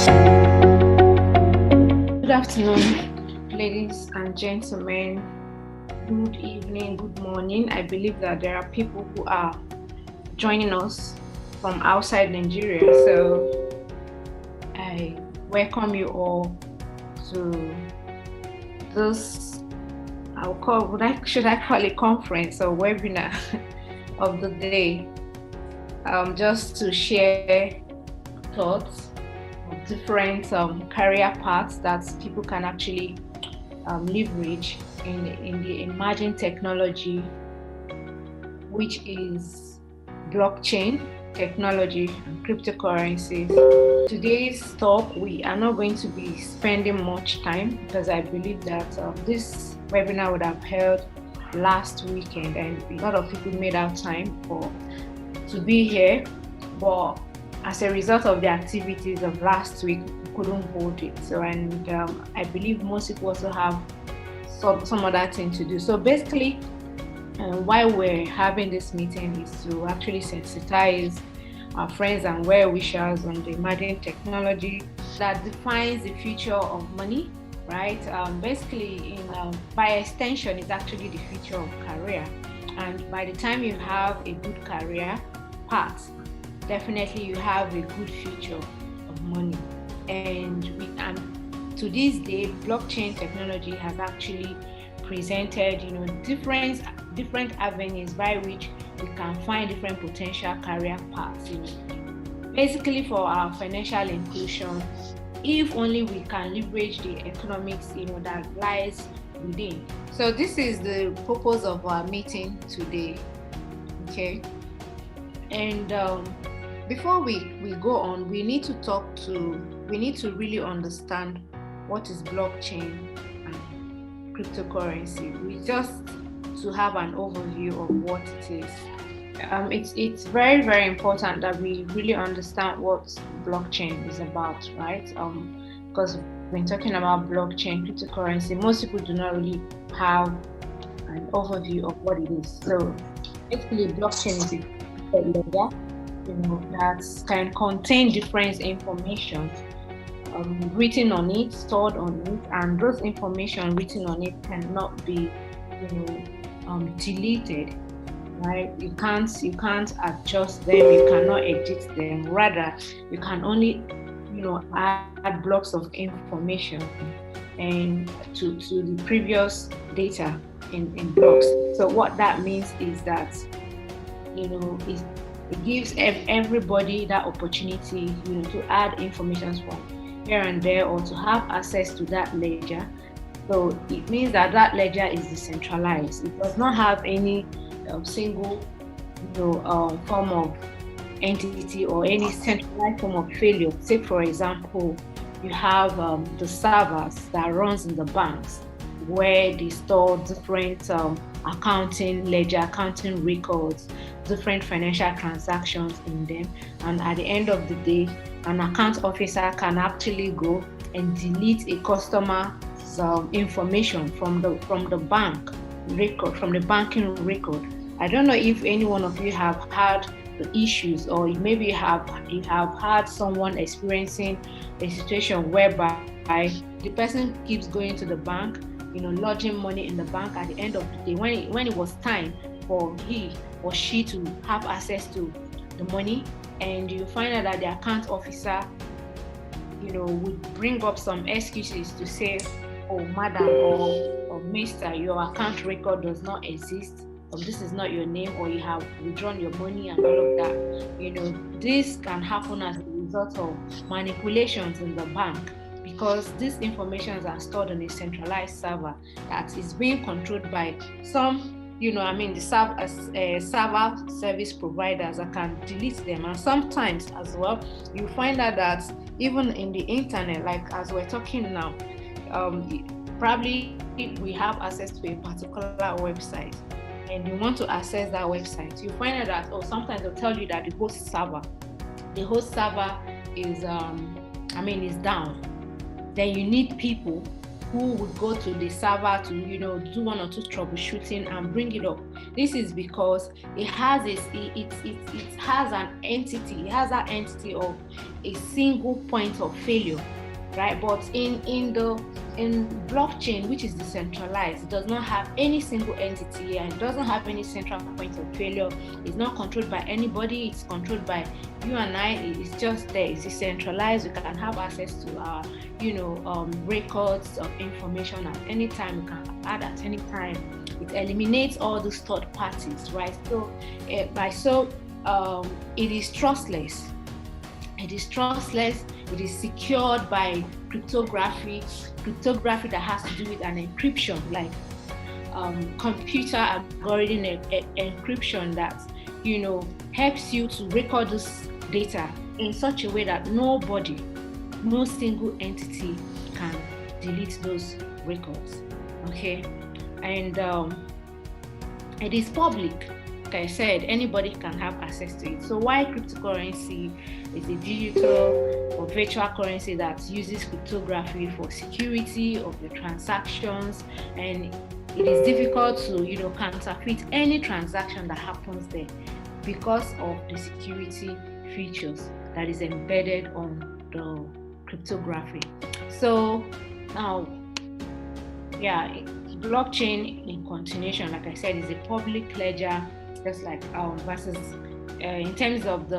Good afternoon, ladies and gentlemen. Good evening, good morning. I believe that there are people who are joining us from outside Nigeria. So I welcome you all to this, should I call it conference or webinar of the day, just to share thoughts of different career paths that people can actually leverage in the emerging technology, which is blockchain technology and cryptocurrencies. Today's talk, we are not going to be spending much time because I believe that this webinar would have held last weekend and a lot of people made out time to be here, but as a result of the activities of last week, we couldn't hold it. So, and I believe most people also have some other thing to do. So basically, why we're having this meeting is to actually sensitize our friends and well-wishers on the emerging technology that defines the future of money, right? Basically, by extension, it's actually the future of career. And by the time you have a good career path, definitely you have a good future of money. And to this day, blockchain technology has actually presented, different avenues by which we can find different potential career paths. Basically, for our financial inclusion, if only we can leverage the economics, that lies within. So this is the purpose of our meeting today. Okay, and before we go on, we need to really understand what is blockchain and cryptocurrency. We just to have an overview of what it is. It's very, very important that we really understand what blockchain is about, right? Because when talking about blockchain, cryptocurrency, most people do not really have an overview of what it is. So basically, blockchain is a ledger, that can contain different information written on it, stored on it, and those information written on it cannot be, deleted. Right? You can't adjust them. You cannot edit them. Rather, you can only, add blocks of information and to the previous data in blocks. So what that means is that, it gives everybody that opportunity, to add information from here and there or to have access to that ledger. So it means that ledger is decentralized. It does not have any single, form of entity or any centralized form of failure. Say, for example, you have the servers that runs in the banks where they store different accounting records, different financial transactions in them, and at the end of the day, an account officer can actually go and delete a customer's information from the bank record, from the banking record. I don't know if any one of you have had the issues, or maybe you have had someone experiencing a situation whereby the person keeps going to the bank, lodging money in the bank. At the end of the day, when it was time for he or she to have access to the money, and you find out that the account officer, would bring up some excuses to say, oh, madam or mister, your account record does not exist, or this is not your name, or you have withdrawn your money and all of that. This can happen as a result of manipulations in the bank, because these informations are stored on a centralized server that is being controlled by some, the server service providers that can delete them. And sometimes as well, you find out that even in the internet, like as we're talking now, probably we have access to a particular website and you want to access that website, you find out that, sometimes they'll tell you that the host server is down. Then you need people who would go to the server to, do one or two troubleshooting and bring it up. This is because it has an entity. It has that entity of a single point of failure, right? But in blockchain, which is decentralized, it does not have any single entity and it doesn't have any central point of failure. It's not controlled by anybody. It's controlled by you and I. It's just there. It's decentralized. We can have access to our, records of information at any time. We can add at any time. It eliminates all those third parties, right? So, it is trustless. It is trustless. It is secured by cryptography that has to do with an encryption, like computer algorithm encryption that helps you to record this data in such a way that no single entity can delete those records. Okay, and it is public. Like I said, anybody can have access to it. So why cryptocurrency is a digital or virtual currency that uses cryptography for security of the transactions, and it is difficult to counterfeit any transaction that happens there because of the security features that is embedded on the cryptography. So now, blockchain in continuation, like I said, is a public ledger, just like versus in terms of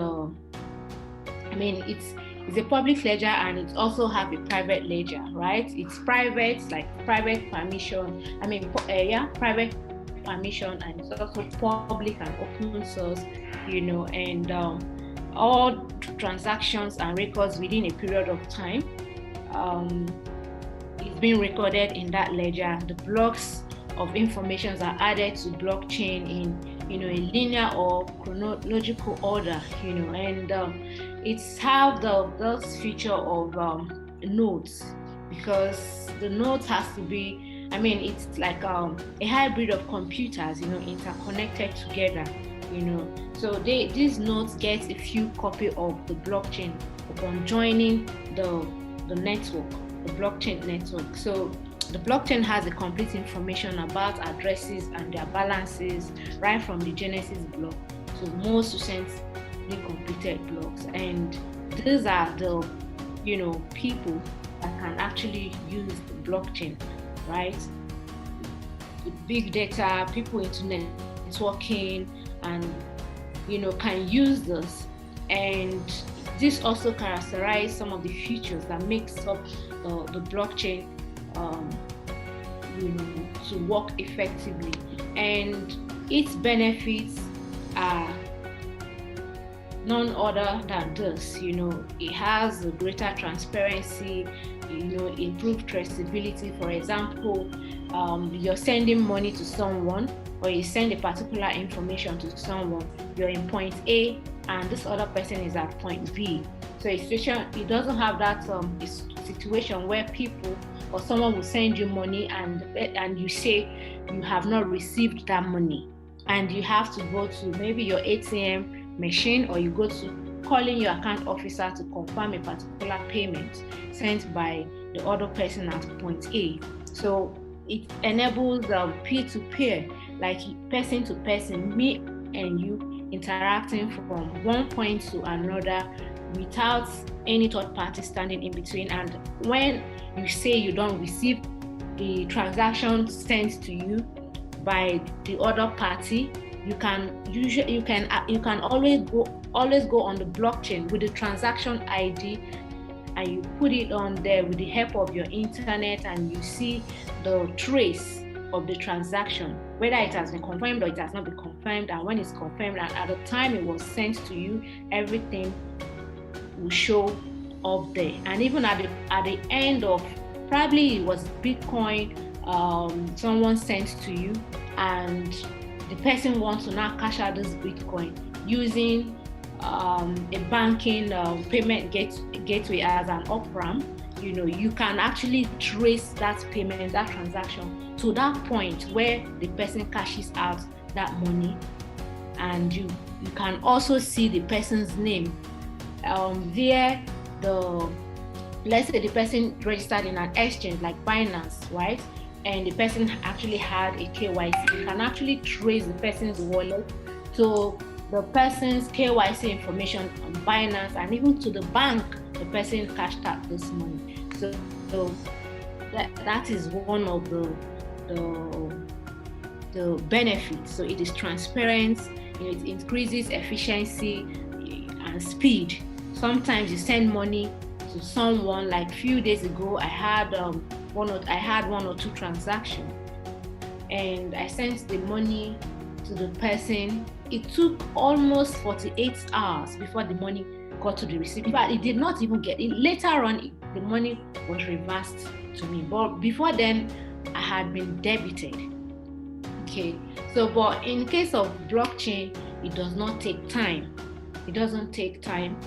it's a public ledger, and it also have a private ledger, right? It's private, like private permission. Private permission, and it's also public and open source, and all transactions and records within a period of time it's being recorded in that ledger. The blocks of information are added to blockchain in a linear or chronological order, and it's have those feature of nodes, because the nodes has to be, it's like a hybrid of computers, interconnected together, so these nodes get a few copy of the blockchain upon joining the network, the blockchain network. So the blockchain has the complete information about addresses and their balances right from the Genesis block to most recently completed blocks. And these are the people that can actually use the blockchain, right? With big data, people into networking, and can use this. And this also characterizes some of the features that makes up the blockchain to work effectively, and its benefits are none other than this. It has a greater transparency, improved traceability. For example, you're sending money to someone, or you send a particular information to someone, you're in point A and this other person is at point B. So it doesn't have that situation where people or someone will send you money and you say you have not received that money, and you have to go to maybe your ATM machine, or you go to calling your account officer to confirm a particular payment sent by the other person at point A. So it enables peer-to-peer, like person to person, me and you interacting from one point to another without any third party standing in between. And when you say you don't receive the transaction sent to you by the other party, you can always go on the blockchain with the transaction ID, and you put it on there with the help of your internet, and you see the trace of the transaction, whether it has been confirmed or it has not been confirmed. And when it's confirmed, and at the time it was sent to you, everything will show up there. And even at the end of, probably it was Bitcoin, someone sent to you, and the person wants to now cash out this Bitcoin using a banking payment gateway as an off-ramp. You can actually trace that payment, that transaction, to that point where the person cashes out that money, and you can also see the person's name via the let's say the person registered in an exchange like Binance, right? And the person actually had a KYC. You can actually trace the person's wallet to the person's KYC information on Binance, and even to the bank the person cashed out this money. So that is one of the benefits. So it is transparent, it increases efficiency and speed. Sometimes you send money to someone, like a few days ago, I had one or two transactions, and I sent the money to the person. It took almost 48 hours before the money got to the recipient. But it did not even get it. Later on, the money was reversed to me. But before then, I had been debited. Okay. So, but in case of blockchain, it does not take time. It doesn't take time.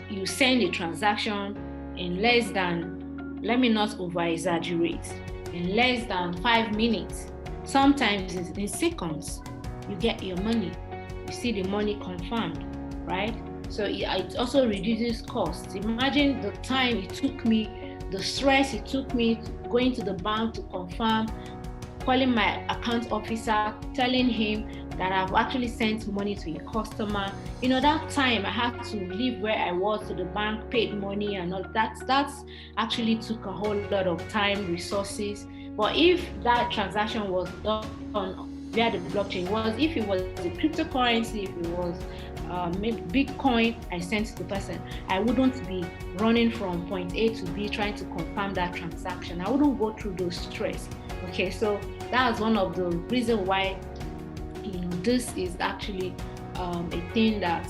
You send a transaction in less than, let me not over-exaggerate, in less than 5 minutes. Sometimes in seconds, you get your money. You see the money confirmed, right? So it also reduces costs. Imagine the time it took me, the stress it took me going to the bank to confirm, calling my account officer, telling him that I've actually sent money to a customer. That time I had to leave where I was to the bank, paid money and all that. That's actually took a whole lot of time, resources. But if that transaction was done via the blockchain, if it was a cryptocurrency, if it was maybe Bitcoin I sent to the person, I wouldn't be running from point A to B trying to confirm that transaction. I wouldn't go through those stress. Okay, so that's one of the reasons why this is actually a thing that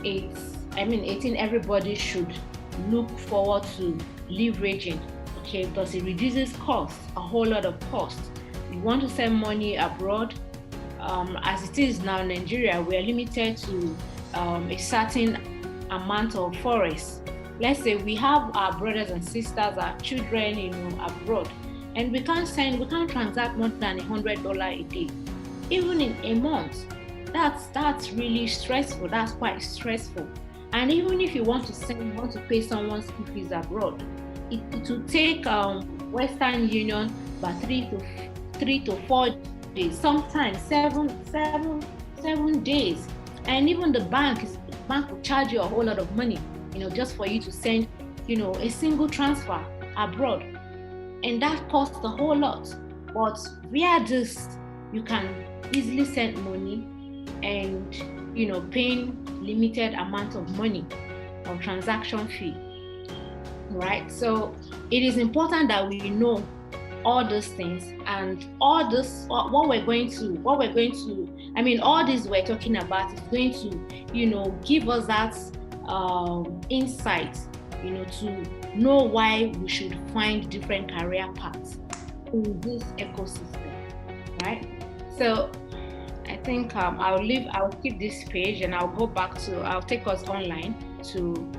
a thing everybody should look forward to leveraging. Okay, because it reduces costs, a whole lot of costs. You want to send money abroad, as it is now in Nigeria, we are limited to a certain amount of forex. Let's say we have our brothers and sisters, our children, abroad, and we can't transact more than $100 a day, even in a month. That's really stressful. That's quite stressful. And even if you want to pay someone's school fees abroad, it will take Western Union about 3 to 4 days, sometimes seven days. And even the bank will charge you a whole lot of money, just for you to send, a single transfer abroad. And that costs a whole lot. But via this, you can easily send money and, paying limited amount of money or transaction fee. Right? So it is important that we know all those things, and all this, all this we're talking about is going to, give us that insight, to know why we should find different career paths in this ecosystem, right? So I think I'll keep this page and I'll take us online to,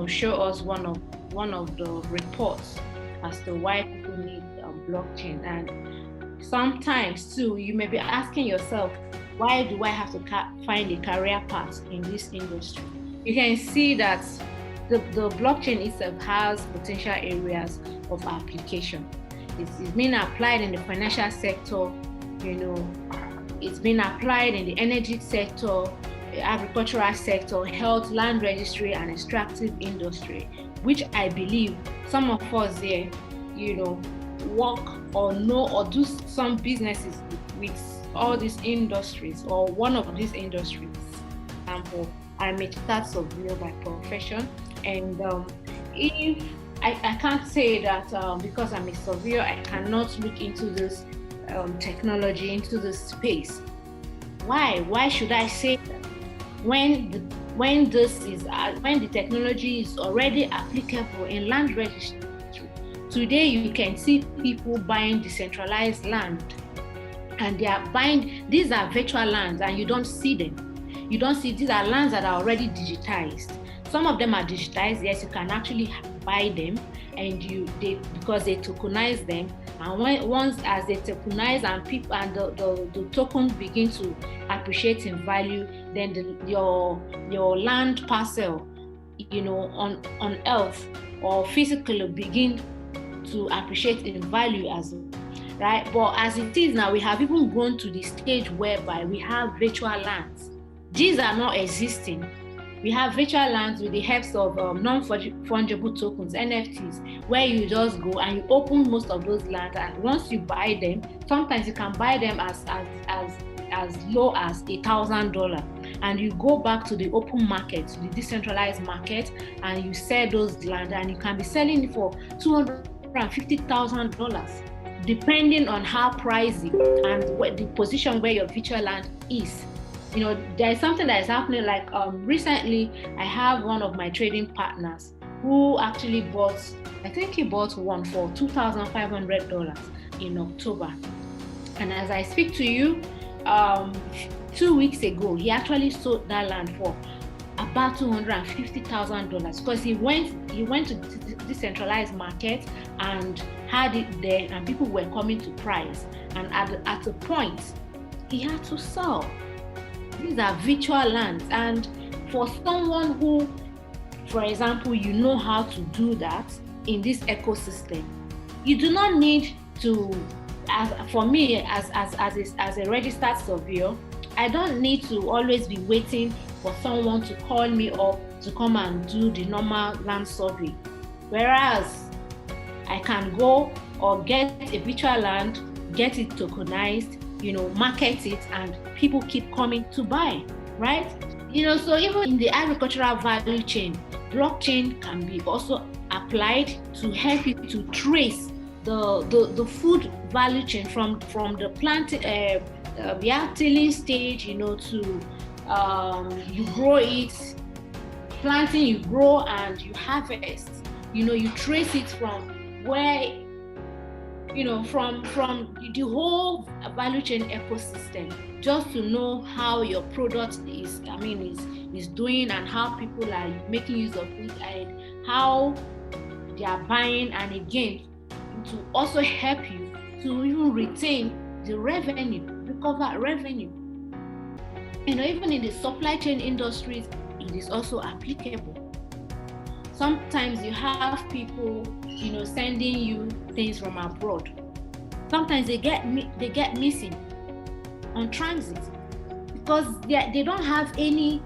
show us one of the reports as to why people need blockchain. And sometimes too, you may be asking yourself, why do I have to find a career path in this industry? You can see that the blockchain itself has potential areas of application. It's being applied in the financial sector, it's been applied in the energy sector, agricultural sector, health, land registry, and extractive industry, which I believe some of us here, work or know or do some businesses with all these industries or one of these industries. For example, I'm a chartered surveyor by profession, and if I can't say that because I'm a surveyor, I cannot look into this technology, into this space. Why should I say that? When the technology is already applicable in land registry. Today you can see people buying decentralized land, and they are buying, these are virtual lands and you don't see them. These are lands that are already digitized. Some of them are digitized, yes, you can actually buy them, and because they tokenize them, and once as they tokenize and people and the tokens begin to appreciate in value, then your land parcel on earth or physically begin to appreciate in value as well, right? But as it is now, we have even grown to the stage whereby we have virtual lands. These are not existing. We have virtual lands with the help of non-fungible tokens, NFTs, where you just go and you open most of those lands, and once you buy them, sometimes you can buy them as low as $1,000, and you go back to the open market, to the decentralized market, and you sell those land, and you can be selling it for $250,000, depending on how pricey and what the position where your virtual land is. There is something that is happening. Like recently, I have one of my trading partners who actually bought, I think he bought one for $2,500 in October. And as I speak to you, 2 weeks ago, he actually sold that land for about $250,000 because he went to the decentralized market and had it there, and people were coming to price. And at a point, he had to sell. These are virtual lands, and for someone who, for example, how to do that in this ecosystem, you do not need to. For me, as a registered surveyor, I don't need to always be waiting for someone to call me up to come and do the normal land survey. Whereas I can go or get a virtual land, get it tokenized, market it, and people keep coming to buy, right? So even in the agricultural value chain, blockchain can be also applied to help you to trace the food value chain from the plant, tilling stage, to you grow it, planting, you grow, and you harvest. You trace it from where, from the whole value chain ecosystem, just to know how your product is doing, and how people are making use of it, and how they are buying, and again, to also help you to even retain the revenue, recover revenue. Even in the supply chain industries, it is also applicable. Sometimes you have people, sending you things from abroad. Sometimes they get missing on transit because they don't have any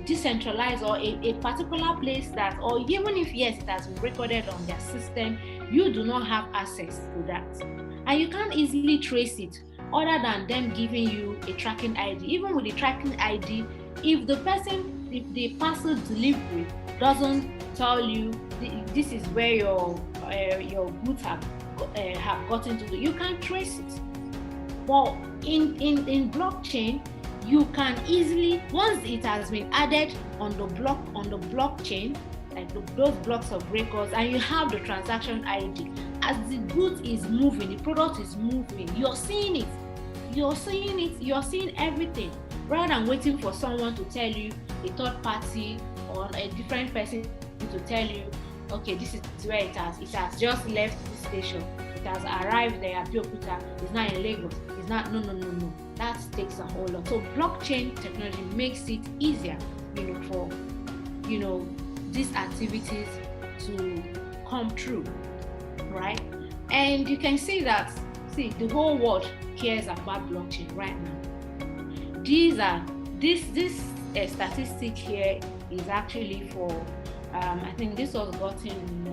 decentralized or a particular place that, or even if yes, it has been recorded on their system, you do not have access to that, and you can't easily trace it other than them giving you a tracking ID. Even with the tracking ID, if the parcel delivery doesn't tell you this is where your goods have gotten to, you can't trace it. But in blockchain, you can easily, once it has been added on the blockchain, like those blocks of records, and you have the transaction ID, as the goods is moving, the product is moving, you're seeing it, you're seeing everything, rather than waiting for someone to tell you, a third party or a different person to tell you, okay, this is where it has just left the station, it has arrived there at Abeokuta, it's not in Lagos, it's not, no, that takes a whole lot. So blockchain technology makes it easier, for these activities to come true, right? And you can see that, the whole world cares about blockchain right now. This statistic here is actually for, I think this was gotten in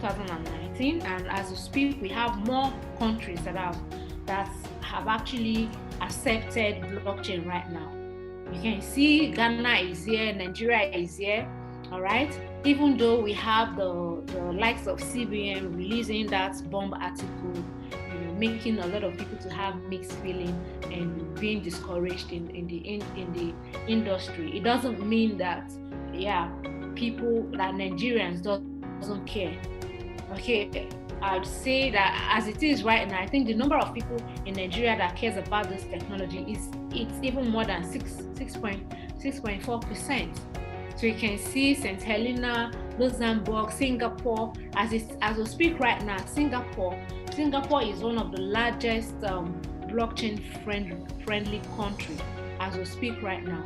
2019, and as we speak, we have more countries that have actually accepted blockchain right now. You can see Ghana is here, Nigeria is here, all right? Even though we have the likes of CBN releasing that bomb article, making a lot of people to have mixed feeling and being discouraged in the industry. It doesn't mean that, Nigerians doesn't care. Okay, I'd say that as it is right now, I think the number of people in Nigeria that cares about this technology it's even more than 6.4%. So you can see St. Helena, Luxembourg, Singapore. As we speak right now, Singapore is one of the largest blockchain friendly country as we speak right now,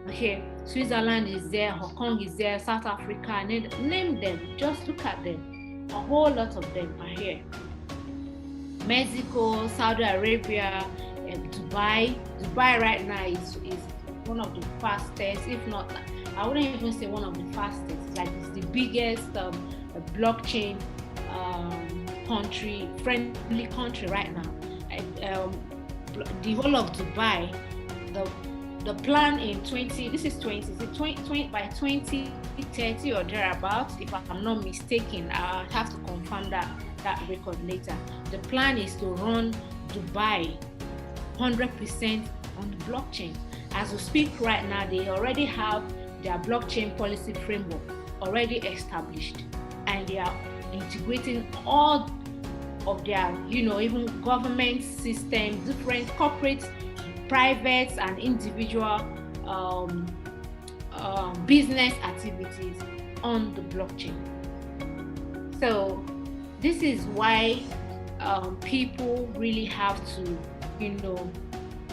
Okay, Switzerland is there, Hong Kong is there, South Africa, name them, just look at them. A whole lot of them are here. Mexico, Saudi Arabia, Dubai. Dubai right now is one of the fastest, if not, I wouldn't even say one of the fastest, like it's the biggest blockchain friendly country right now. The whole of Dubai, the plan in by 2030 or thereabouts, if I'm not mistaken, I have to confirm that record later. The plan is to run Dubai 100% on the blockchain. As we speak right now, they already have their blockchain policy framework already established, and they are integrating all of their, even government systems, different corporate, private, and individual business activities on the blockchain. So this is why people really have to,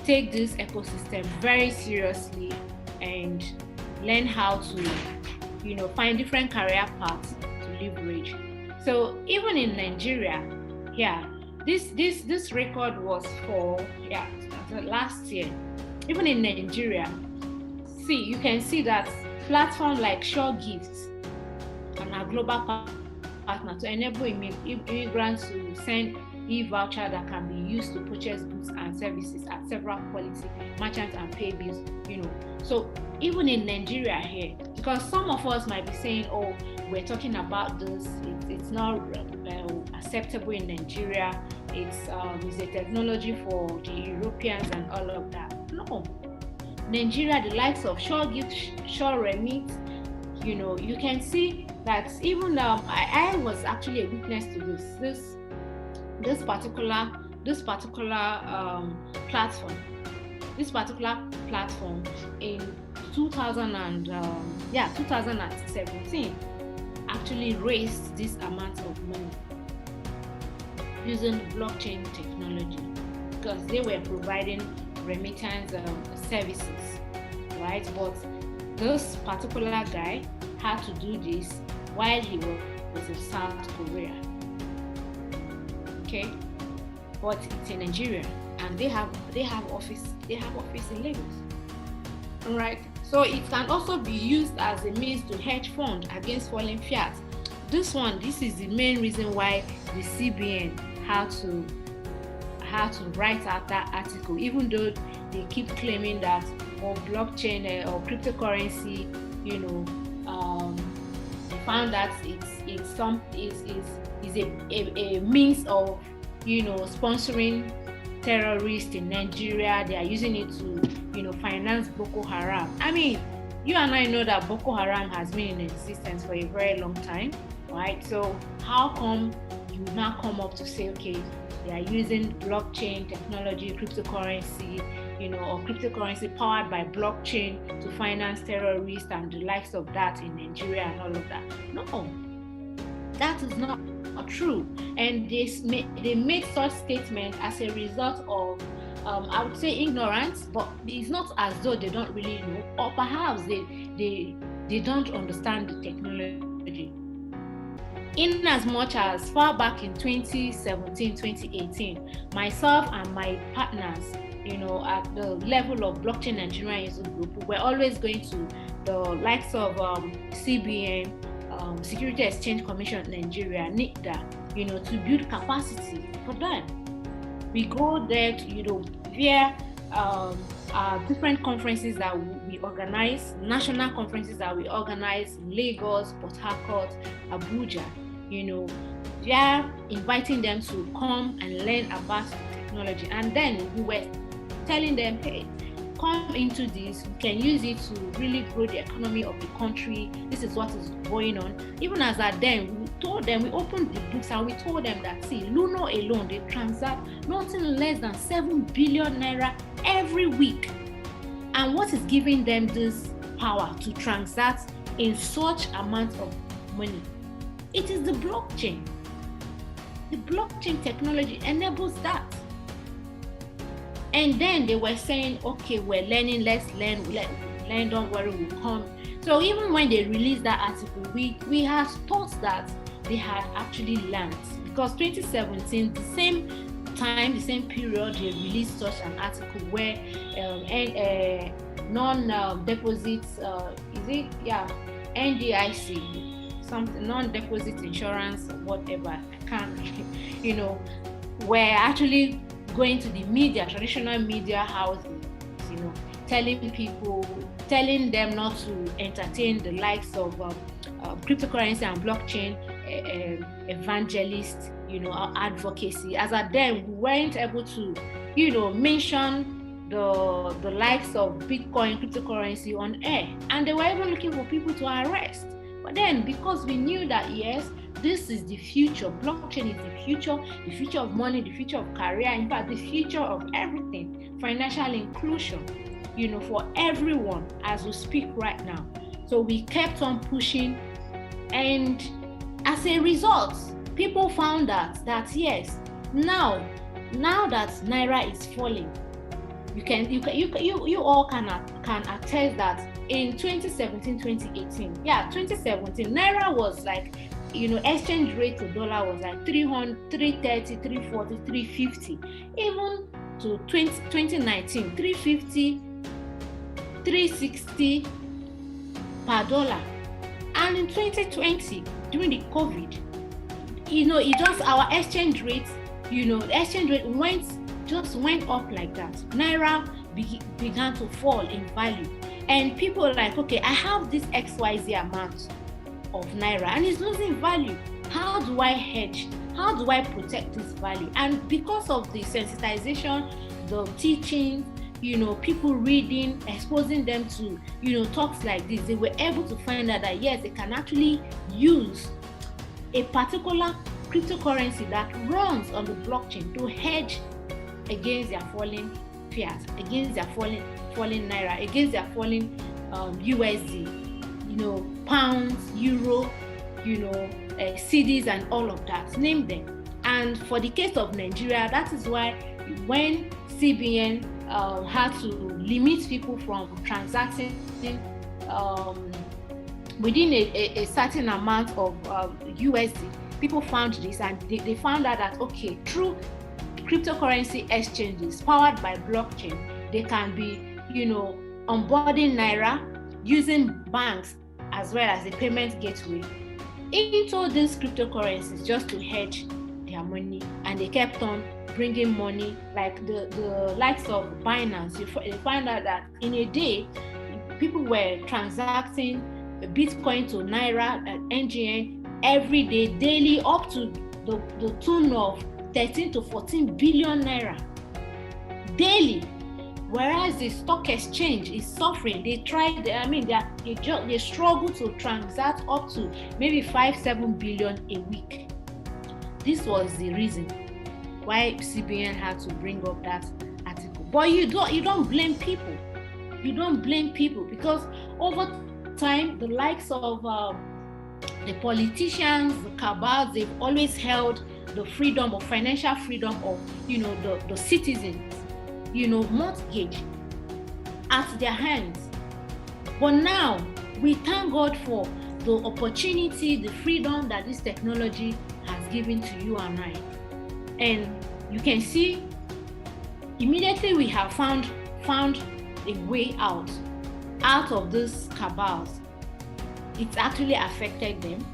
take this ecosystem very seriously and learn how to, find different career paths to leverage. So even in Nigeria, this record was for last year. Even in Nigeria, you can see that platforms like SureGifts and our global partner to enable immigrants to send e-voucher that can be used to purchase goods and services at several quality merchants and pay bills. So even in Nigeria here, because some of us might be saying, oh, we're talking about this, it's not acceptable in Nigeria, it's a technology for the Europeans and all of that. No, Nigeria, the likes of SureGift, SureRemit, you can see that even I was actually a witness to this particular platform in 2017 actually raised this amount of money using blockchain technology, because they were providing remittance services, right? But this particular guy had to do this while he was in South Korea. Okay, but it's in Nigeria, and they have office in Lagos. All right. So it can also be used as a means to hedge fund against falling fiat. This is the main reason why the CBN had to write out that article, even though they keep claiming that blockchain or cryptocurrency, they found that it's a means of sponsoring terrorists in Nigeria. They are using it to finance Boko Haram. I mean, you and I know that Boko Haram has been in existence for a very long time, right? So how come you now come up to say, okay, they are using blockchain technology, cryptocurrency, or cryptocurrency powered by blockchain to finance terrorists and the likes of that in Nigeria and all of that? No, that is not true. And they made such statements as a result of I would say ignorance, but it's not as though they don't really know, or perhaps they don't understand the technology. In as much as far back in 2017, 2018, myself and my partners, at the level of Blockchain Nigeria User Group, we're always going to the likes of CBN, Security Exchange Commission Nigeria, NICDA, to build capacity for them. We go there to, via different conferences that we organize, national conferences that we organize in Lagos, Port Harcourt, Abuja. We are inviting them to come and learn about technology. And then we were telling them, hey, come into this, we can use it to really grow the economy of the country. This is what is going on. Even as at then, we opened the books and we told them that, see, Luno alone, they transact nothing less than 7 billion naira every week. And what is giving them this power to transact in such amount of money? It is the blockchain. The blockchain technology enables that. And then they were saying, okay, we're learning, let's learn. learn, don't worry, we'll come. So even when they released that article, we had thought that they had actually learned, because 2017, the same time, the same period, they released such an article where non-deposits, NDIC, something, non-deposit insurance, whatever, I can't, were actually going to the media, traditional media houses, telling them not to entertain the likes of cryptocurrency and blockchain evangelists, advocacy. As at then, we weren't able to, mention the likes of Bitcoin, cryptocurrency on air, and they were even looking for people to arrest. But then, because we knew that yes, this is the future, blockchain is the future of money, the future of career, in fact, the future of everything, financial inclusion, for everyone as we speak right now. So we kept on pushing, and as a result, people found that yes, now that Naira is falling, you all can attest that in 2017, 2018, 2017, Naira was like, exchange rate to dollar was like 330, 340, 350. Even to 2019, 350, 360 per dollar. And in 2020, during the COVID, our exchange rate, the exchange rate went up like that. Naira began to fall in value. And people are like, okay, I have this XYZ amount of Naira and it's losing value. How do I hedge? How do I protect this value? And because of the sensitization, the teaching, people reading, exposing them to, talks like this, they were able to find out that yes, they can actually use a particular cryptocurrency that runs on the blockchain to hedge against their falling fiat, against their falling Naira, against their falling USD, pounds, euro, CDs and all of that, name them. And for the case of Nigeria, that is why when CBN had to limit people from transacting within a certain amount of USD, people found this, and they found out that, okay, through cryptocurrency exchanges powered by blockchain, they can be, onboarding Naira using banks as well as a payment gateway into these cryptocurrencies just to hedge their money. And they kept on bringing money, like the likes of Binance. You find out that in a day, people were transacting Bitcoin to Naira and NGN every day, daily, up to the tune of 13 to 14 billion Naira daily. Whereas the stock exchange is suffering. They struggle to transact up to maybe 5-7 billion a week. This was the reason why CBN had to bring up that article. But you don't blame people. You don't blame people, because over time, the likes of the politicians, the cabals, they've always held the freedom of financial freedom of the citizens, mortgage at their hands. But now we thank God for the opportunity, the freedom that this technology has given to you and I. And you can see immediately we have found a way out of these cabals. It's actually affected them.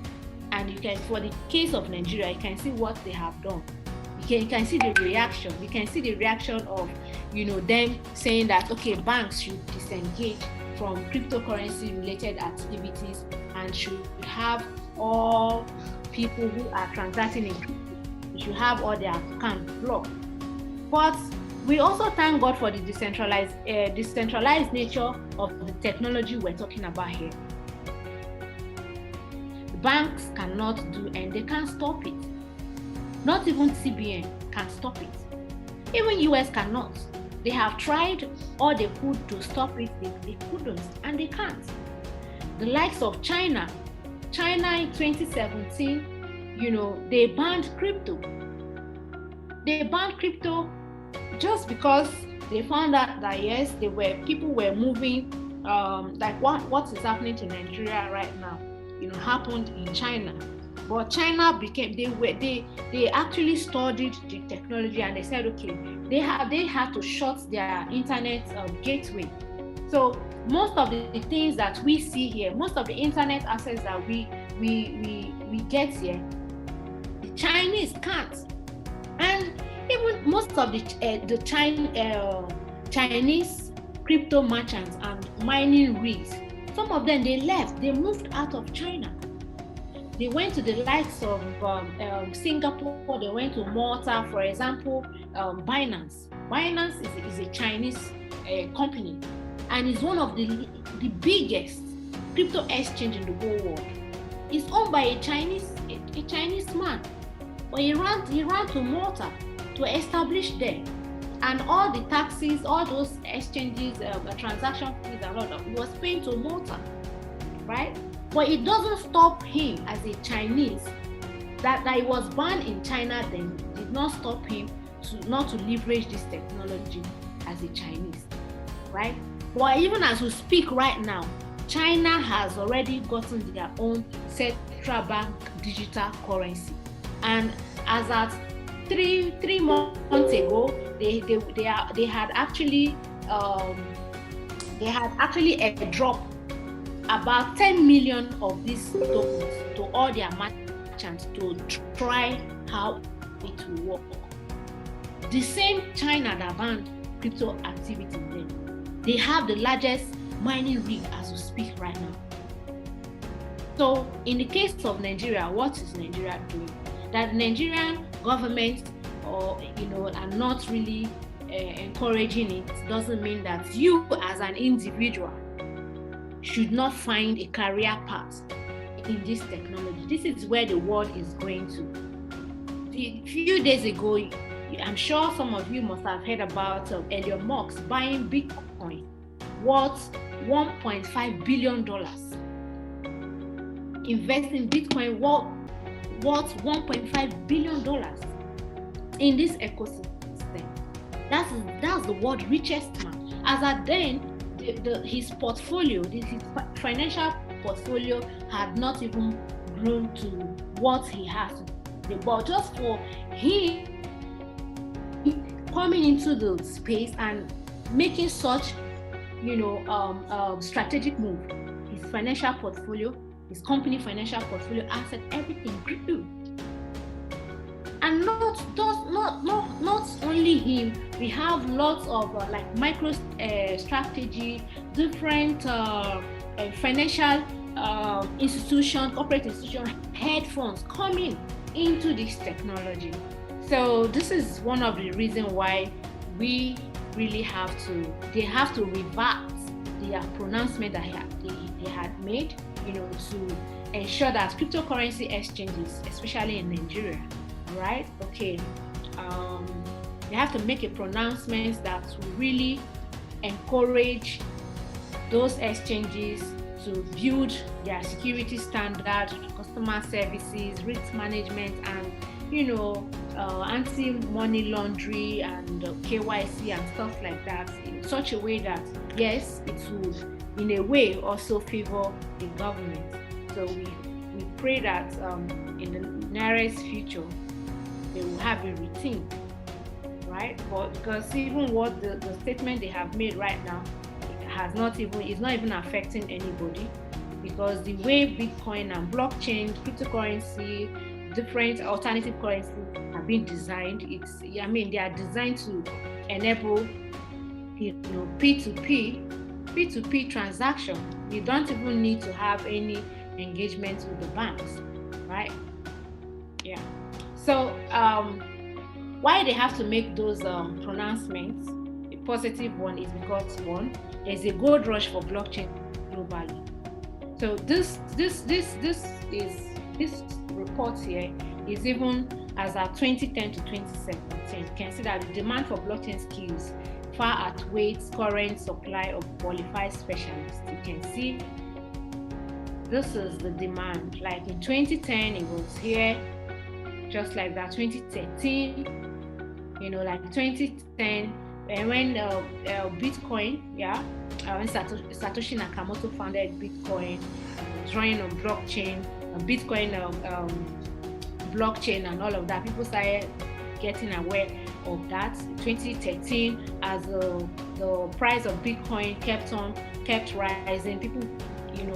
And you can, for the case of Nigeria, you can see what they have done. You can see the reaction. You can see the reaction of, them saying that, okay, banks should disengage from cryptocurrency related activities and should have all people who are transacting in crypto, should have all their accounts blocked. But we also thank God for the decentralized nature of the technology we're talking about here. Banks cannot do, and they can't stop it. Not even CBN can stop it. Even US cannot. They have tried all they could to stop it. They couldn't, and they can't. The likes of China in 2017, they banned crypto. They banned crypto just because they found out that yes, people were moving like what is happening to Nigeria right now, happened in China. But China they actually studied the technology, and they said, okay, they had to shut their internet gateway. So most of the things that we see here, most of the internet access that we get here, the Chinese can't. And even most of the Chinese crypto merchants and mining rigs, some of them, they left, they moved out of China. They went to the likes of Singapore, they went to Malta, for example. Binance is a Chinese company, and is one of the biggest crypto exchange in the whole world. It's owned by a Chinese man, but he ran to Malta to establish there, and all the taxes, all those exchanges, transaction fees and all that, he was paying to Malta, right? But it doesn't stop him as a Chinese. That he was banned in China then did not stop him not to leverage this technology as a Chinese, right? But even as we speak right now, China has already gotten their own central bank digital currency, and as at three months ago, they had actually airdropped about 10 million of these tokens to all their merchants to try how it will work. The same China that banned crypto activity then, they have the largest mining rig as we speak right now. So in the case of Nigeria, what is Nigeria doing? That Nigerian government are not really encouraging it doesn't mean that you as an individual should not find a career path in this technology. This is where the world is going to. A few days ago, I'm sure some of you must have heard about Elon Musk buying Bitcoin worth $1.5 billion. Investing Bitcoin worth $1.5 billion in this ecosystem. That's the world's richest man. As at then, his portfolio, his financial portfolio had not even grown to what he has today. But just for him coming into the space and making such, strategic move, his financial portfolio, his company financial portfolio, asset, everything grew. And not only him, we have lots of micro strategy, different financial institutions, corporate institutions, hedge funds coming into this technology. So this is one of the reasons why we really they have to revert their pronouncement that they had made, to ensure that cryptocurrency exchanges, especially in Nigeria, right? Okay. They have to make a pronouncement that will really encourage those exchanges to build their security standards, customer services, risk management, and anti-money laundering and KYC and stuff like that, in such a way that yes, it will in a way also favor the government. So we pray that in the nearest future they will have a routine, right? But because even what the statement they have made right now is not even affecting anybody, because the way Bitcoin and blockchain, cryptocurrency, different alternative currencies have been designed, they are designed to enable P2P transaction. You don't even need to have any engagement with the banks, right? Yeah. So why they have to make those pronouncements, a positive one, is because one, there's a gold rush for blockchain globally. So this report here is even as at 2010 to 2017. You can see that the demand for blockchain skills far outweighs current supply of qualified specialists. You can see this is the demand. Like in 2010, it was here, just like that. 2013, like 2010, when Bitcoin, when Satoshi Nakamoto founded Bitcoin, it was running on blockchain, Bitcoin blockchain and all of that. People started getting aware of that. 2013, as the price of Bitcoin kept rising, people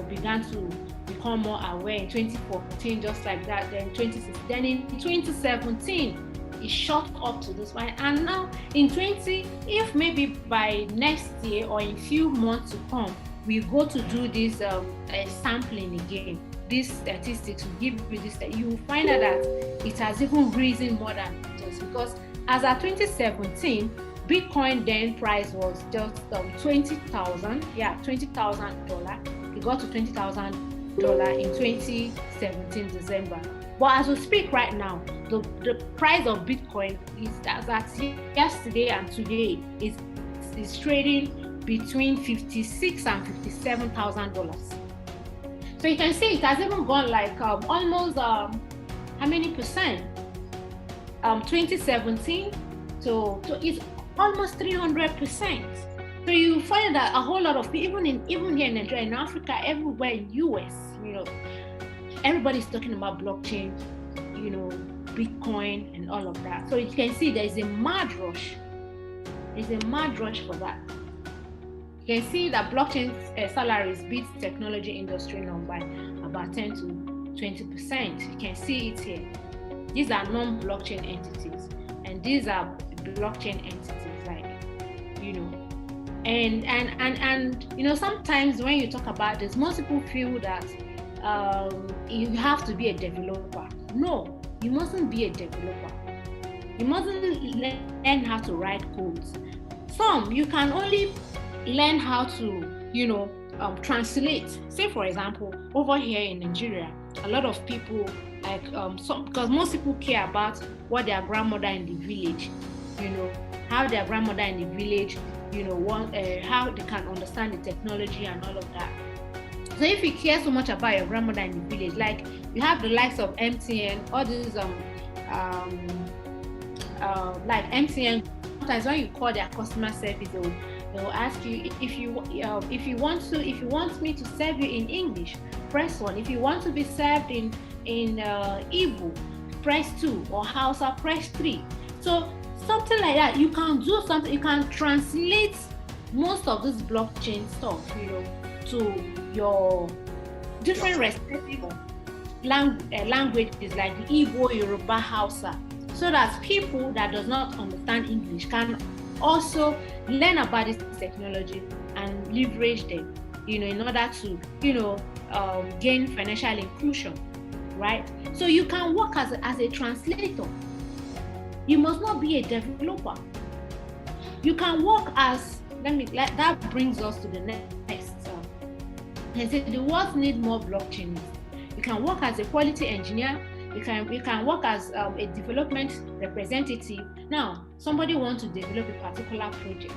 began to become more aware. In 2014, just like that. Then 2016, then in 2017. It shot up to this point, and now in if maybe by next year or in few months to come, we go to do this sampling again, these statistics will give you this, you will find out that it has even risen more than this, because as at 2017, Bitcoin then price was just $20,000. It got to $20,000 in 2017 December. But as we speak right now, the price of Bitcoin is that yesterday and today is trading between $56,000 and $57,000. So you can see it has even gone like almost how many percent? 2017 to it's almost 300%. So you find that a whole lot of people, even here in Nigeria, in Africa, everywhere in US, everybody's talking about blockchain, Bitcoin and all of that. So you can see there's a mad rush. There's a mad rush for that. You can see that blockchain salaries beats technology industry by about 10 to 20%. You can see it here. These are non-blockchain entities, and these are blockchain entities, like, and sometimes when you talk about this, most people feel that you have to be a developer. No, you mustn't be a developer. You mustn't learn how to write codes. You can only learn how to, translate. Say, for example, over here in Nigeria, a lot of people, because most people care about what their grandmother in the village, how their grandmother in the village, how they can understand the technology and all of that. So if you care so much about your grandmother in the village, like you have the likes of MTN, all these like MTN, sometimes when you call their customer service, they will ask you if you want me to serve you in English, press 1. If you want to be served in Igbo, press 2, or Hausa, press 3. So something like that, you can do something. You can translate most of this blockchain stuff, to your different respective languages, like the Igbo, Yoruba, Hausa, so that people that does not understand English can also learn about this technology and leverage them, in order to, gain financial inclusion, right? So you can work as a translator. You must not be a developer. You can work as, that brings us to the next. I said the world needs more blockchains. You can work as a quality engineer. You can work as a development representative. Now, somebody wants to develop a particular project.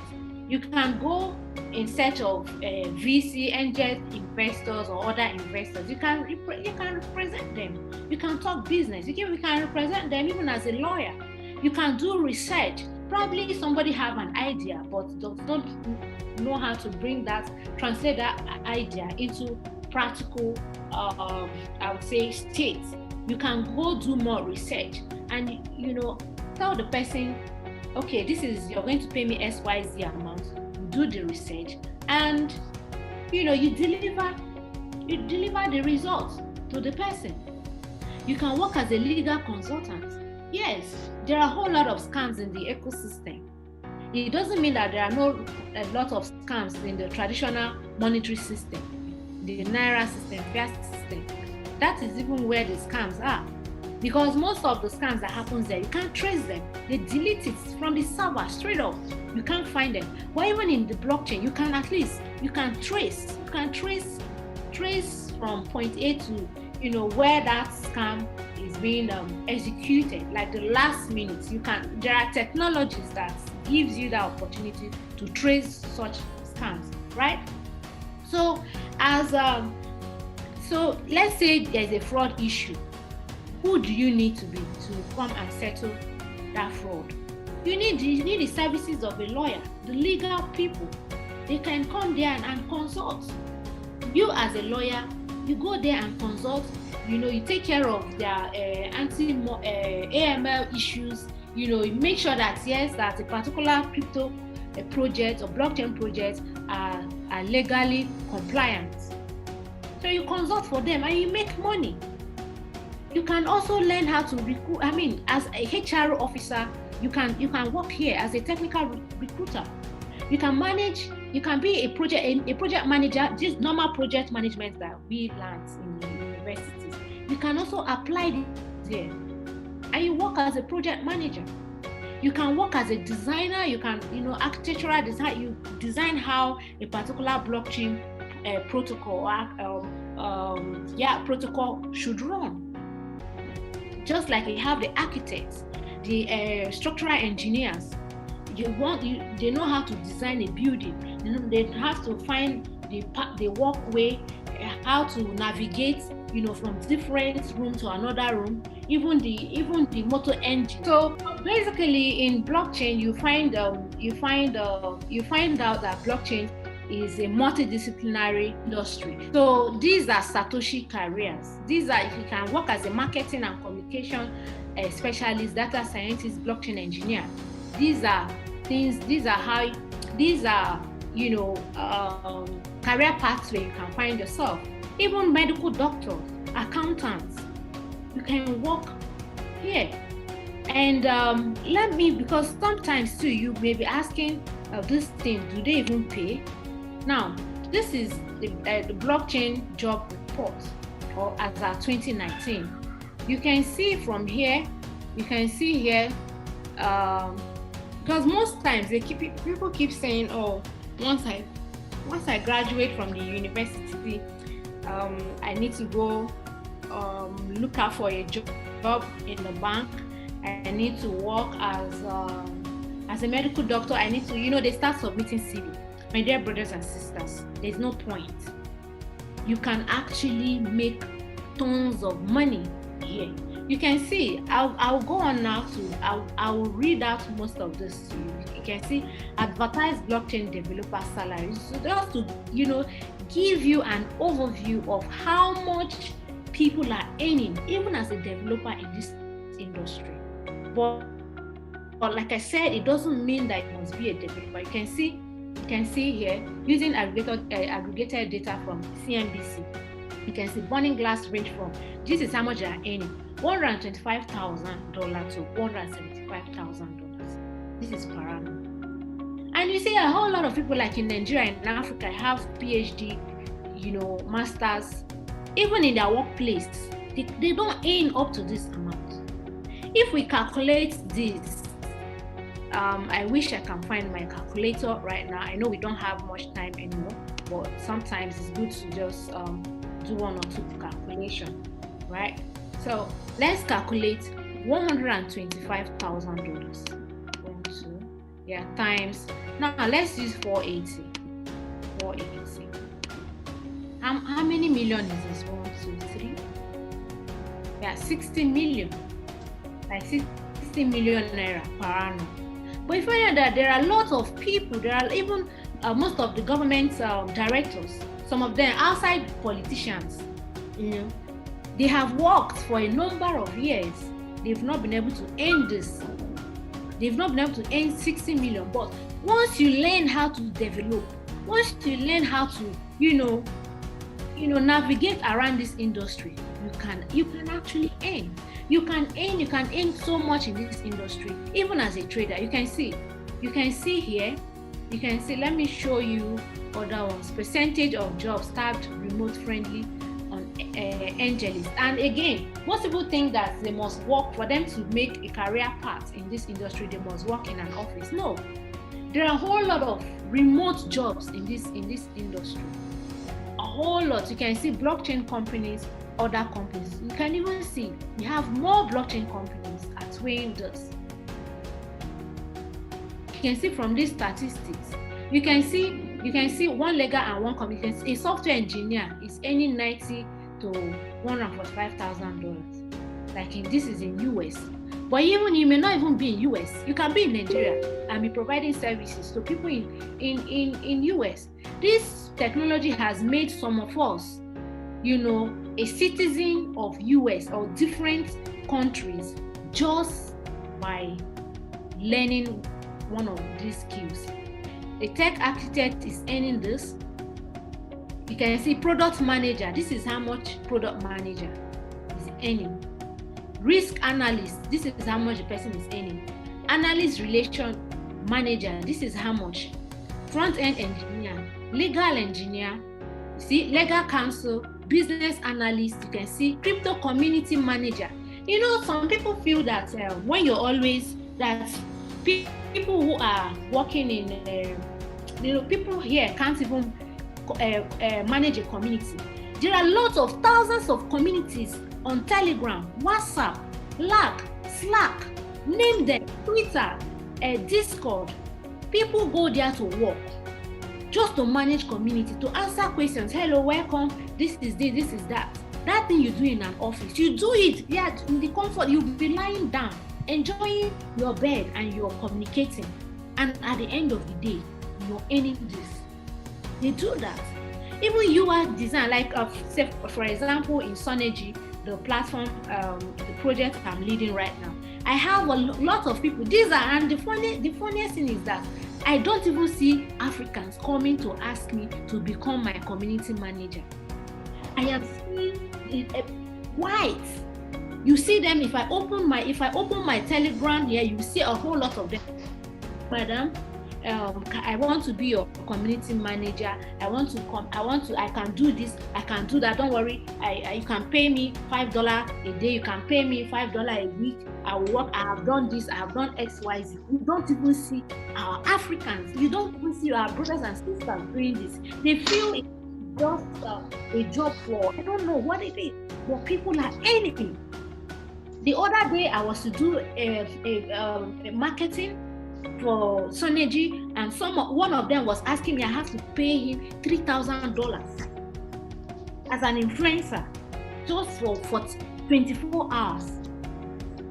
You can go in search of VC, angel investors, or other investors. You can represent them. You can talk business. You can represent them even as a lawyer. You can do research. Probably somebody have an idea, but don't know how to translate that idea into practical, I would say, states. You can go do more research and, tell the person, okay, you're going to pay me XYZ amount. You do the research and, you deliver the results to the person. You can work as a legal consultant. Yes, there are a whole lot of scams in the ecosystem. It doesn't mean that there are a lot of scams in the traditional monetary system, the Naira system, fiat system. That is even where the scams are. Because most of the scams that happens there, you can't trace them. They delete it from the server straight up. You can't find them. But even in the blockchain, you can trace from point A to, where that scam is being executed, like the last minute. There are technologies that gives you the opportunity to trace such scams, right? So so let's say there's a fraud issue. Who do you need to come and settle that fraud? You need the services of a lawyer, the legal people. They can come there and consult. You as a lawyer, you go there and consult. You take care of their AML issues. You make sure that yes, that a particular crypto project or blockchain project are legally compliant. So you consult for them and you make money. You can also learn how to recruit. As a HR officer, you can work here as a technical recruiter. You can manage. You can be a project manager. Just normal project management that we learn in the universities. You can also apply there, and you work as a project manager. You can work as a designer. You can, architectural design. You design how a particular blockchain protocol should run. Just like you have the architects, the structural engineers. They know how to design a building. They have to find the walkway, how to navigate, from different room to another room, even the motor engine. So basically, in blockchain, you find out that blockchain is a multidisciplinary industry. So these are Satoshi careers. These are, you can work as a marketing and communication specialist, data scientist, blockchain engineer. These are career paths where you can find yourself. Even medical doctors, accountants, you can work here. And because sometimes too, you may be asking, this thing, do they even pay? Now, this is the blockchain job report, or as of 2019. You can see from here, because most times people keep saying, oh, once I graduate from the university, I need to go look out for a job in the bank. I need to work as a medical doctor. I need to, they start submitting CV. My dear brothers and sisters, there's no point. You can actually make tons of money here. You can see, I'll go on now I will read out most of this to you. You can see advertised blockchain developer salaries. So just to, give you an overview of how much people are earning, even as a developer in this industry. But like I said, it doesn't mean that it must be a developer. You can see here, using aggregated data from CNBC, you can see burning glass range from, this is how much they are earning, $125,000 to $175,000. This is per annum. And you see a whole lot of people, like in Nigeria and Africa, have PhD, masters. Even in their workplace, they don't earn up to this amount. If we calculate this, I wish I can find my calculator right now. I know we don't have much time anymore, but sometimes it's good to just do one or two calculations, right? So let's calculate $125,000. Times. Now let's use 480. How many million is this? 1, 2, 3. 60 million. Like 60 million naira per annum. But you find out that there are lots of people, there are even most of the government directors, some of them outside politicians, they have worked for a number of years. They've not been able to earn this. They've not been able to earn 60 million. But once you learn how to develop, once you learn how to, navigate around this industry, you can actually earn. You can earn so much in this industry, even as a trader. You can see here, let me show you other ones. Percentage of jobs tagged remote friendly on Angelis. And again, most people think that they must work for them to make a career path in this industry. They must work in an office. No, there are a whole lot of remote jobs in this industry. A whole lot. You can see blockchain companies, other companies. You can even see we have more blockchain companies doing this. You can see from these statistics. You can see one legal and one company. A software engineer is earning $90,000 to $145,000. This is in US. But even you may not even be in US. You can be in Nigeria and be providing services to people in US. This technology has made some of us, a citizen of US or different countries just by learning one of these skills. The tech architect is earning this. You can see product manager. This is how much product manager is earning. Risk analyst. This is how much the person is earning. Analyst relation manager. This is how much. Front-end engineer. Legal engineer. You see, legal counsel. Business analyst. You can see crypto community manager. Some people feel that when you're always that people who are working in people here can't even manage a community. There are lots of thousands of communities on Telegram, WhatsApp, Slack, name them, Twitter, Discord. People go there to work just to manage community, to answer questions. Hello, welcome. This is that. That thing you do in an office, you do it in the comfort. You'll be lying down, enjoying your bed, and you're communicating. And at the end of the day, you're earning this. They do that. Even UI design, like say, for example, in Sonergy, the platform, the project I'm leading right now, I have a lot of people. And the funniest thing is that I don't even see Africans coming to ask me to become my community manager. I have seen white. You see them. If I open my Telegram here, you see a whole lot of them. Madam, I want to be your community manager. I can do this, I can do that. Don't worry. You can pay me $5 a day. You can pay me $5 a week. I will work. I have done this. I have done XYZ. You don't even see our Africans. You don't even see our brothers and sisters doing this. They feel it's just a job for, I don't know what it is, but people are anything. The other day I was to do a marketing for Sonergy, and one of them was asking me I have to pay him $3,000 as an influencer just for 24 hours.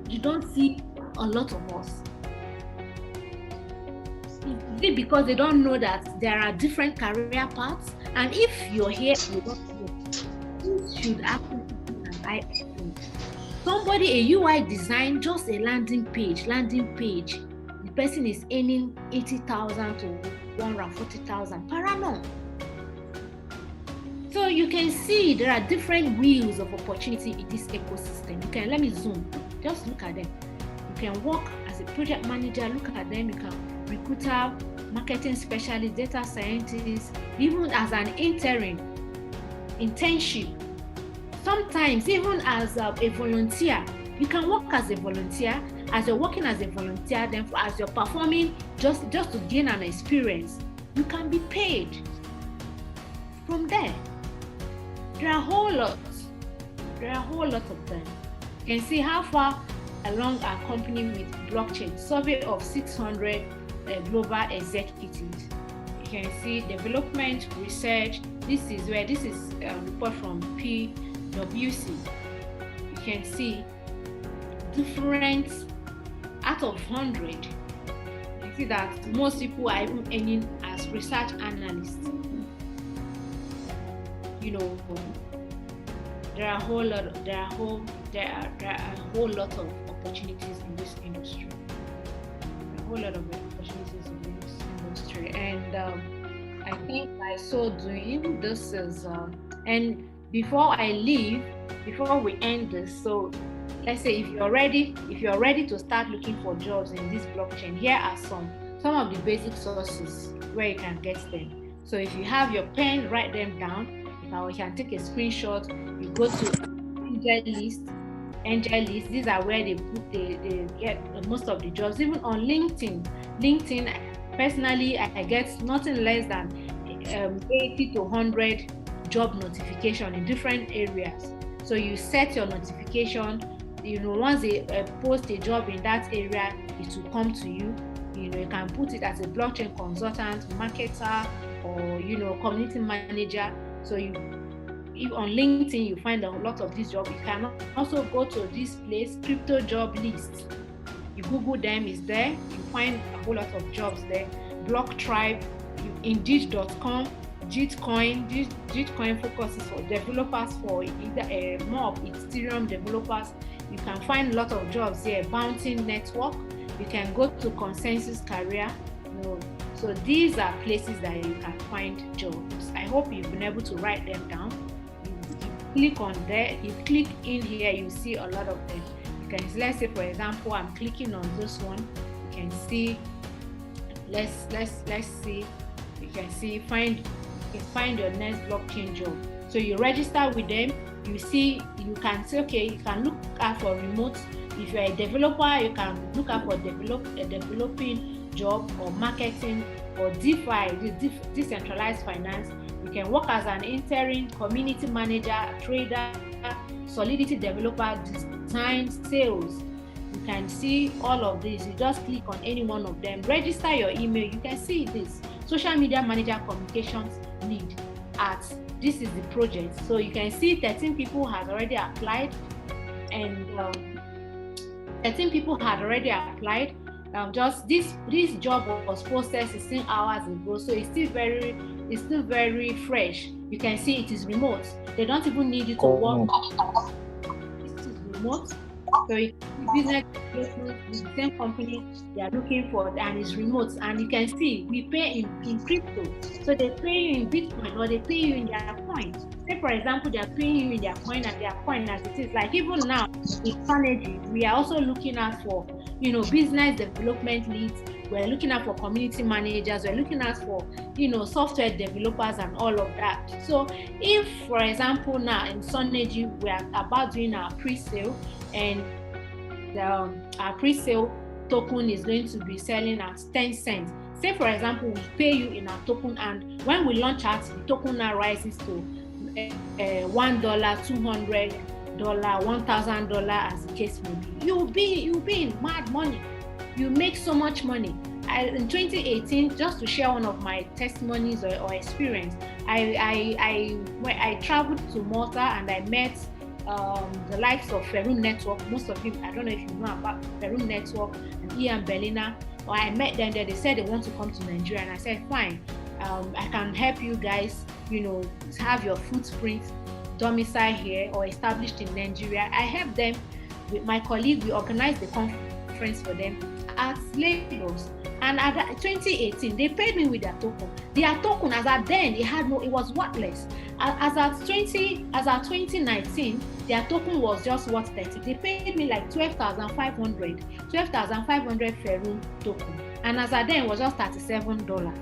You don't see a lot of us. Is it because they don't know that there are different career paths? And if you're here, you don't know, you should actually be an eye. Somebody, a UI design, just a landing page. The person is earning 80,000 to 140,000 per annum. So you can see there are different wheels of opportunity in this ecosystem. Let me zoom. Just look at them. You can work as a project manager. Look at them. You can recruiter, marketing specialist, data scientist, even as an internship. Sometimes even as a volunteer. You can work as a volunteer. As you're working as a volunteer, then as you're performing just to gain an experience, you can be paid. From there, there are a whole lot of them. You can see how far along our company with blockchain. Survey of 600 global executives. You can see development, research. This is a report from PwC. You can see different out of 100. You see that most people are even earning as research analysts. There are a whole lot of opportunities in this industry. And I think by so doing, this is and before we end this, so let's say if you're ready to start looking for jobs in this blockchain, here are some of the basic sources where you can get them. So if you have your pen, write them down. Now you can take a screenshot. You go to Angel List. These are where they get most of the jobs. Even on LinkedIn, personally, I get nothing less than 80 to 100 job notification in different areas. So you set your notification. Once they post a job in that area, it will come to you. You can put it as a blockchain consultant, marketer, or community manager. So if on LinkedIn you find a lot of these jobs, you can also go to this place, crypto job list. You Google them, it's there. You find a whole lot of jobs there. Block Tribe, Indeed.com, Gitcoin. Gitcoin focuses for developers, for either more of Ethereum developers. You can find a lot of jobs here. Bounty Network. You can go to Consensus Career. So these are places that you can find jobs. I hope you've been able to write them down. You click on there. You click in here. You see a lot of them. You can, let's say for example, I'm clicking on this one. You can see. Let's see. You can see find your next blockchain job. So you register with them. You see, you can say, okay, you can look out for remote. If you're a developer, you can look out for a developing job, or marketing, or DeFi, decentralized finance. You can work as an interim, community manager, trader, Solidity developer, design, sales. You can see all of this. You just click on any one of them. Register your email. You can see this. Social media manager, communications lead at this is the project. So you can see 13 people has already applied, and 13 people had already applied. Just this job was posted 16 hours ago, so it's still very fresh. You can see it is remote. They don't even need you to work. This is remote. So you can business with the same company they are looking for, and it's remote. And you can see we pay in crypto. So they pay you in Bitcoin, or they pay you in their coin. Say for example, they are paying you in their coin, and their coin as it is. Like even now in Synergy, we are also looking out for business development leads. We're looking out for community managers. We're looking out for software developers and all of that. So if for example now in Synergy we are about doing our pre-sale, and our pre-sale token is going to be selling at 10 cents. Say for example, we pay you in our token, and when we launch out, the token now rises to $1, $200, $1,000, as the case may be. You'll be in mad money. You make so much money. In 2018, just to share one of my testimonies or experience, I traveled to Malta, and I met the likes of Freeton Network. Most of you, I don't know if you know about Freeton Network and Ian Bellina. Or I met them there. They said they want to come to Nigeria, and I said, fine, I can help you guys, have your footprint domicile here or established in Nigeria. I helped them with my colleague. We organized the conference for them at Lagos. And at 2018, they paid me with their token. Their token, as at then, it was worthless. As at 2019, their token was just worth 30. They paid me like 12,500 Freeton token. And as at then, it was just $37.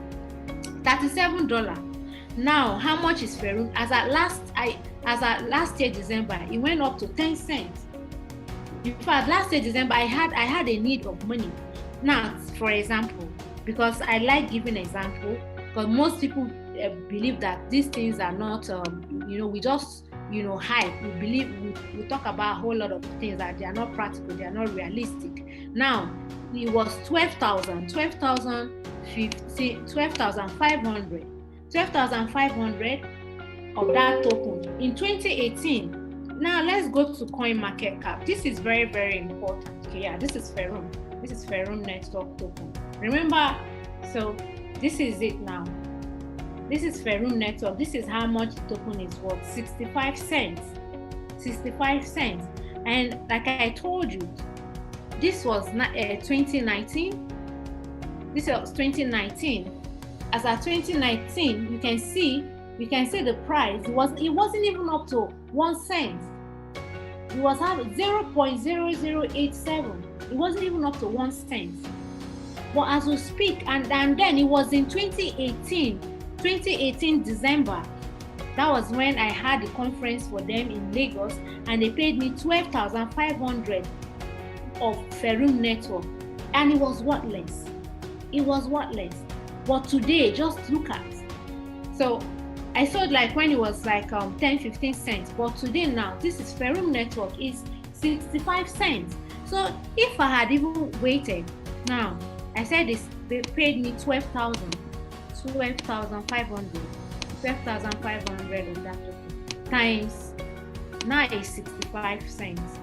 Now, how much is Freeton? As at last year December, it went up to 10 cents. In fact, last year December, I had a need of money. Now, for example, because I like giving example, because most people believe that these things are not, we just, hype. We believe, we talk about a whole lot of things that they are not practical, they are not realistic. Now, it was 12,500 of that token in 2018. Now, let's go to coin market cap. This is very, very important. Okay, yeah, this is Freeton. This is Freeton Network token. Remember, so this is it now. This is Freeton Network. This is how much the token is worth. 65 cents. 65 cents. And like I told you, this was 2019. This was 2019. As at 2019, you can see the price. It wasn't even up to 1 cent. It was at 0.0087. It wasn't even up to 1 cent. But as we speak, and then it was in 2018 December. That was when I had the conference for them in Lagos, and they paid me 12,500 of Freeton Network, and it was worthless. But today, just look at. So I saw like when it was like 10-15 cents, but today now, this is Freeton Network is 65 cents. So if I had even waited, now I said they paid me 12,500 of that times now is 65 cents.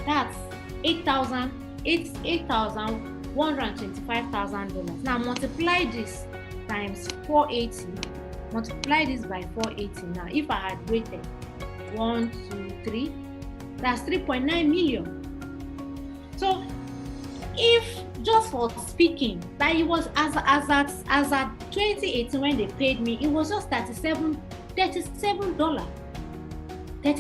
That's 8,000 It's $8,125,000. Now multiply this times 480. Multiply this by 480. Now, if I had waited 1, 2, 3, that's 3.9 million. So, if just for speaking, that it was as at 2018 when they paid me, it was just $37. And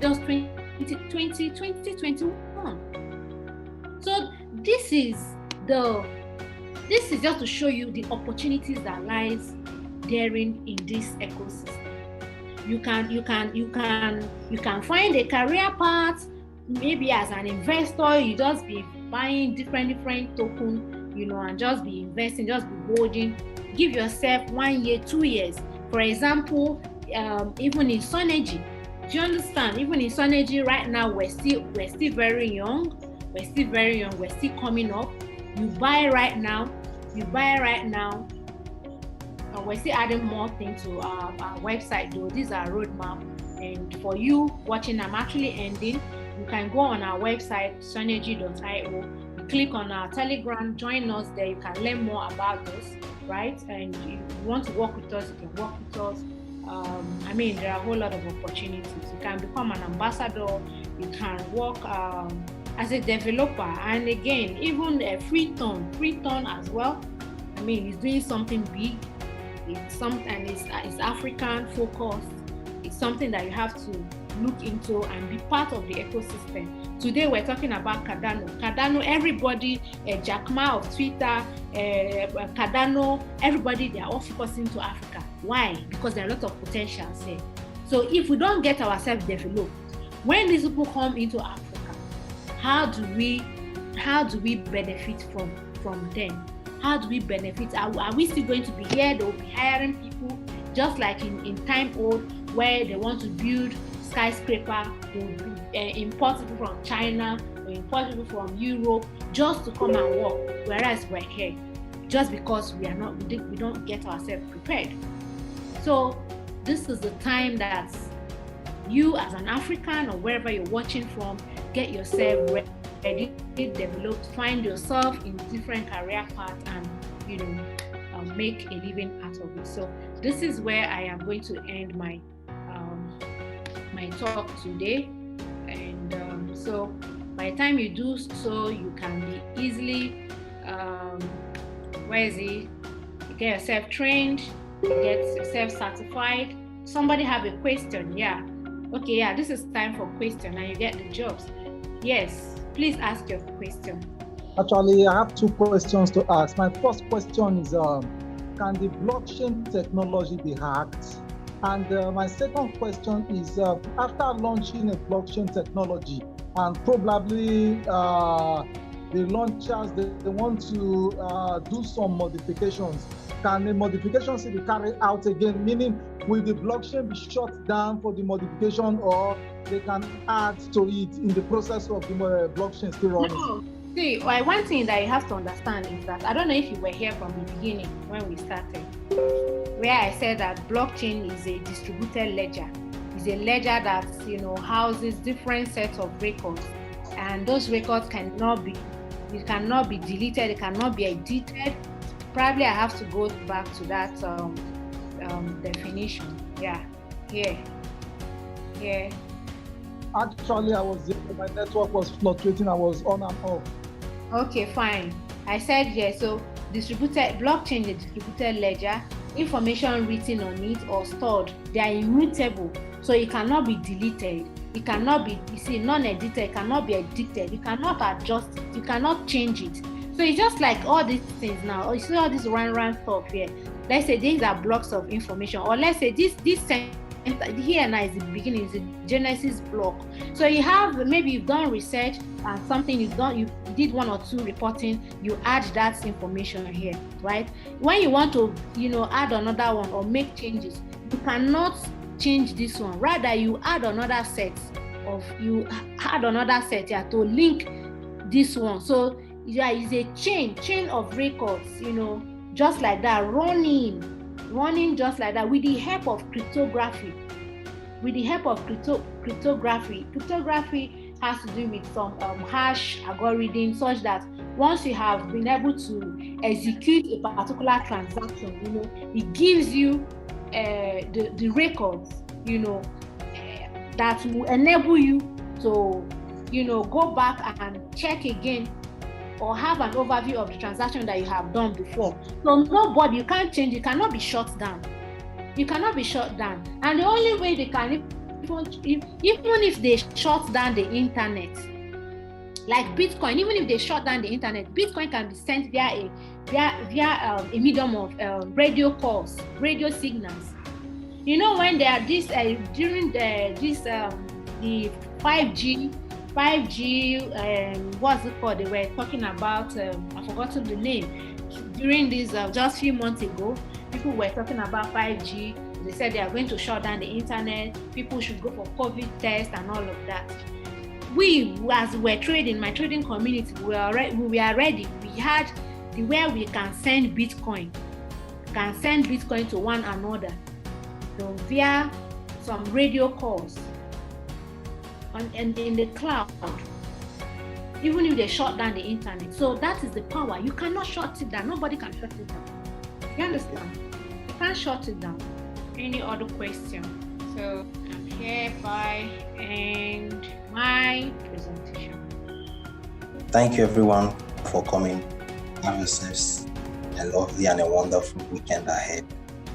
just 2021. So this is just to show you the opportunities that lies therein in this ecosystem. You can find a career path. Maybe as an investor, you just be buying different tokens, and just be investing, just be holding. Give yourself 1 year, 2 years. For example, even in Sonergy, do you understand? Even in Sonergy right now, we're still very young. We're still coming up. You buy right now. And we're still adding more things to our website, though. These are roadmap. And for you watching, I'm actually ending. You can go on our website, sonergy.io. You click on our Telegram, join us there. You can learn more about us, right? And if you want to work with us, you can work with us. There are a whole lot of opportunities. You can become an ambassador. You can work as a developer. And again, even Freeton as well. He's doing something big. It's African focused. It's something that you have to look into and be part of the ecosystem. Today we're talking about Cardano. Everybody, Jack Ma of Twitter, Cardano, everybody, they are all focusing to Africa. Why? Because there are a lot of potentials here. So if we don't get ourselves developed, when these people come into Africa, how do we benefit from them? How do we benefit? Are we still going to be here? They will be hiring people, just like in time old, where they want to build skyscraper, they will import people from China, or import people from Europe, just to come and work. Whereas we're here, just because we don't get ourselves prepared. So this is the time that you, as an African or wherever you're watching from, get yourself ready, developed, find yourself in different career paths, and make a living out of it. So this is where I am going to end my talk today. And so by the time you do so, you can be easily get yourself trained, get yourself certified. Somebody have a question? This is time for question, and you get the jobs. Yes, please ask your question. Actually, I have 2 questions to ask. My first question is, can the blockchain technology be hacked? And my second question is, after launching a blockchain technology, and probably the launchers, they want to do some modifications, can the modifications be carried out again? Meaning, will the blockchain be shut down for the modification, or they can add to it in the process of the blockchain still running? No. See, one thing that you have to understand is that, I don't know if you were here from the beginning when we started, where I said that blockchain is a distributed ledger. It's a ledger that houses different sets of records, and those records cannot be deleted, it cannot be edited. Probably I have to go back to that definition. Here. Actually, my network was fluctuating. I was on and off. Okay, fine. I said yes. So distributed blockchain is a distributed ledger. Information written on it or stored, they are immutable. So it cannot be deleted. It cannot be, non-edited. It cannot be edited. You cannot adjust it. You cannot change it. So it's just like all these things now. You see all this run stuff here. Let's say these are blocks of information, or let's say this here now is the beginning, is the Genesis block. So you have, maybe you've done research and something you did 1 or 2 reporting, you add that information here, right? When you want to, add another one or make changes, you cannot change this one. Rather, you add another set to link this one. So there is a chain of records, just like that, running just like that, with the help of cryptography. Cryptography has to do with some hash algorithm, such that once you have been able to execute a particular transaction, you know, it gives you the records, you know, that will enable you to, you know, go back and check again or have an overview of the transaction that you have done before. So nobody, you can't change, you cannot be shut down. You cannot be shut down. And the only way they can, even if they shut down the internet, like Bitcoin, even if they shut down the internet, Bitcoin can be sent via a medium of radio calls, radio signals. You know, when there are this during the 5G, what's it called? They were talking about, I've forgotten the name. During this, just a few months ago, people were talking about 5G. They said they are going to shut down the internet. People should go for COVID tests and all of that. We, as we're trading, my trading community, we are ready. We had the where we can send Bitcoin to one another, so via some radio calls and in the cloud, even if they shut down the internet. So that is the power. You cannot shut it down. Nobody can shut it down. You understand? You can't shut it down. Any other question? So I'm hereby end my presentation. Thank you everyone for coming. Have yourselves a lovely and a wonderful weekend ahead.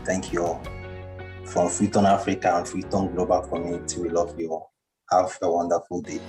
Thank you all. From Freeton Africa and Freeton Global Community, we love you all. Have a wonderful day.